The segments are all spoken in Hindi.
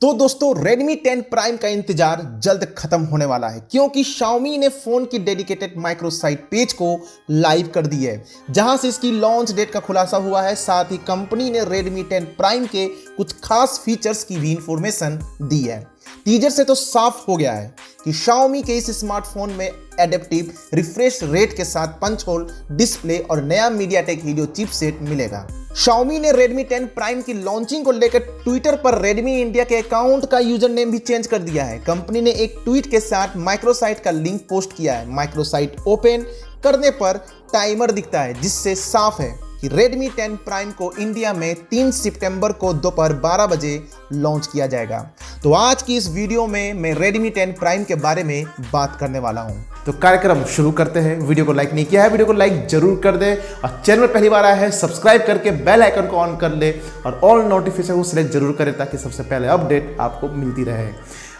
तो दोस्तों Redmi 10 Prime का इंतजार जल्द खत्म होने वाला है क्योंकि Xiaomi ने फोन की डेडिकेटेड माइक्रोसाइट पेज को लाइव कर दी है जहां से इसकी लॉन्च डेट का खुलासा हुआ है। साथ ही कंपनी ने Redmi 10 Prime के कुछ खास फीचर्स की भी इंफॉर्मेशन दी है। टीजर से तो साफ हो गया है कि Xiaomi के इस स्मार्टफोन में एडेप्टिव रिफ्रेश रेट के साथ पंच होल डिस्प्ले और नया MediaTek Helio चिपसेट मिलेगा। Xiaomi ने Redmi 10 Prime की लॉन्चिंग को लेकर ट्विटर पर Redmi इंडिया के अकाउंट का यूजर नेम भी चेंज कर दिया है। कंपनी ने एक ट्वीट के साथ माइक्रोसाइट का लिंक पोस्ट किया है। माइक्रोसाइट ओपन करने पर टाइमर दिखता है जिससे साफ है कि Redmi 10 Prime को इंडिया में 3 सितंबर को दोपहर 12 बजे लॉन्च किया जाएगा। तो आज की इस वीडियो में मैं Redmi 10 Prime के बारे में बात करने वाला हूं। तो कार्यक्रम शुरू करते हैं। वीडियो को लाइक नहीं किया है, वीडियो को लाइक जरूर कर दे और चैनल पहली बार आया है सब्सक्राइब करके बेल आइकन को ऑन कर ले और ऑल नोटिफिकेशन को सिलेक्ट जरूर करें ताकि सबसे पहले अपडेट आपको मिलती रहे।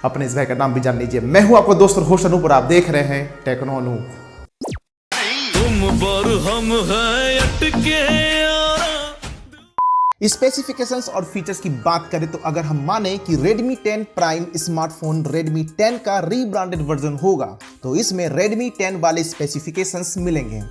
अपने इस भाई का नाम भी जान लीजिए। मैं हूं आपका दोस्त और होस्ट अनूप और आप देख रहे हैं टेक्नो अनूप। स्पेसिफिकेशंस और फीचर्स की बात करें तो अगर हम माने कि Redmi 10 Prime स्मार्टफोन Redmi 10 का रीब्रांडेड वर्जन होगा तो इसमें Redmi 10 वाले स्पेसिफिकेशंस मिलेंगे।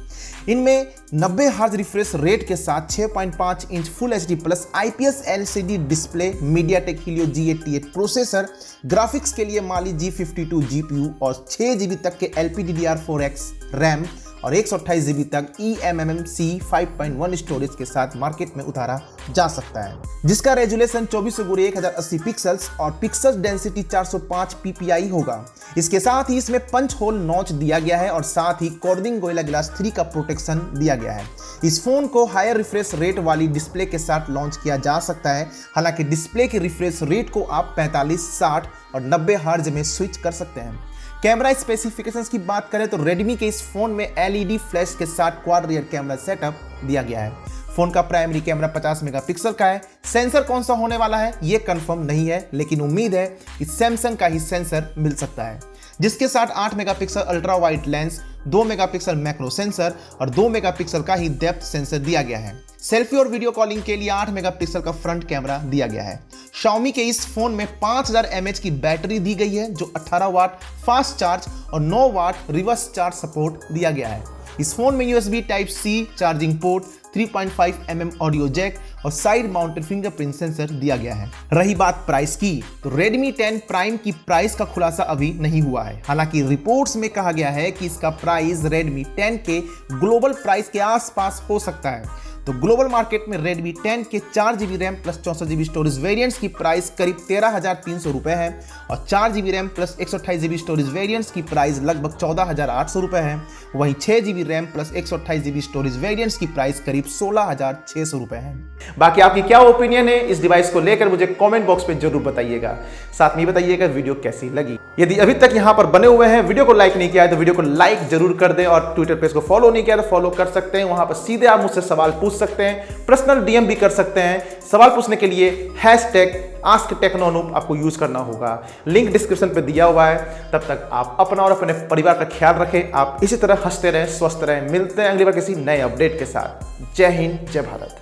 इनमें 90 हर्ट्ज रिफ्रेश रेट के साथ 6.5 inch full HD plus IPS LCD display, MediaTek Helio G88 processor, graphics के लिए Mali G52 GPU और 6GB तक के LPDDR4X रैम और 128 GB तक eMMC 5.1 स्टोरेज के साथ मार्केट में उतारा जा सकता है, जिसका रेजोल्यूशन 24x1080 पिक्सल्स और पिक्सल डेंसिटी 405 ppi होगा। इसके साथ ही इसमें पंच होल नॉच दिया गया है और साथ ही Corning Gorilla Glass 3 का प्रोटेक्शन दिया गया है। इस फोन को हायर रिफ्रेश रेट वाली डिस्प्ले के साथ लॉन्च किया जा सकता है। हालांकि डिस्प्ले की रिफ्रेश रेट को आप 45, 60 और 90 हर्ट्ज में स्विच कर सकते हैं। कैमरा स्पेसिफिकेशंस की बात करें तो Redmi के इस फोन में LED फ्लैश के साथ क्वाड रियर कैमरा सेटअप दिया गया है। फोन का प्राइमरी कैमरा 50 मेगापिक्सल का है। सेंसर कौन सा होने वाला है ये कंफर्म नहीं है, लेकिन उम्मीद है कि सैमसंग का ही सेंसर मिल सकता है, जिसके साथ 8 megapixel ultra wide lens, 2 megapixel macro sensor और 2 मेगापिक्सल का ही डेप्थ सेंसर दिया गया है। सेल्फी और वीडियो कॉलिंग के लिए 8 मेगापिक्सल का फ्रंट कैमरा दिया गया है। Xiaomi के इस फोन में 5000 mAh की बैटरी दी गई है जो 18 वाट फास्ट चार्ज और 9 वाट रिवर्स चार्ज सपोर्ट दिया गया है। इस फोन में USB Type-C charging port, 3.5 mm audio jack और साइड माउंटेड फिंगरप्रिंट सेंसर दिया गया है। रही बात प्राइस की तो Redmi 10 Prime की प्राइस का खुलासा अभी नहीं हुआ है। हालांकि रिपोर्ट्स में कहा गया है कि इसका प्राइस Redmi 10 के ग्लोबल प्राइस के आसपास हो सकता है। तो ग्लोबल मार्केट में Redmi 10 के 4GB RAM plus 64GB storage variants की प्राइस करीब 13,300 रुपए है और 4GB RAM plus 128GB storage variants की प्राइस लगभग 14,800 रुपए है। वहीं 6GB RAM plus 128GB storage variants की प्राइस करीब 16,600 रुपए है। बाकी आपकी क्या ओपिनियन है इस डिवाइस को लेकर मुझे कमेंट बॉक्स में जरूर बताइएगा। साथ में बताइएगा वीडियो कैसी लगी। यदि अभी तक यहाँ पर बने हुए हैं, वीडियो को लाइक नहीं किया है तो वीडियो को लाइक जरूर कर दें और ट्विटर पेज को फॉलो नहीं किया तो फॉलो कर सकते हैं। वहां पर सीधे आप मुझसे सवाल पूछ सकते हैं, पर्सनल DM भी कर सकते हैं। सवाल पूछने के लिए #AskTechnoAnoop आपको यूज करना होगा। लिंक डिस्क्रिप्शन पे दिया हुआ है। तब तक आप अपना और अपने परिवार का ख्याल रखें। आप इसी तरह हंसते रहें, स्वस्थ रहें। मिलते हैं अगली बार किसी नए अपडेट के साथ। जय हिंद, जय भारत।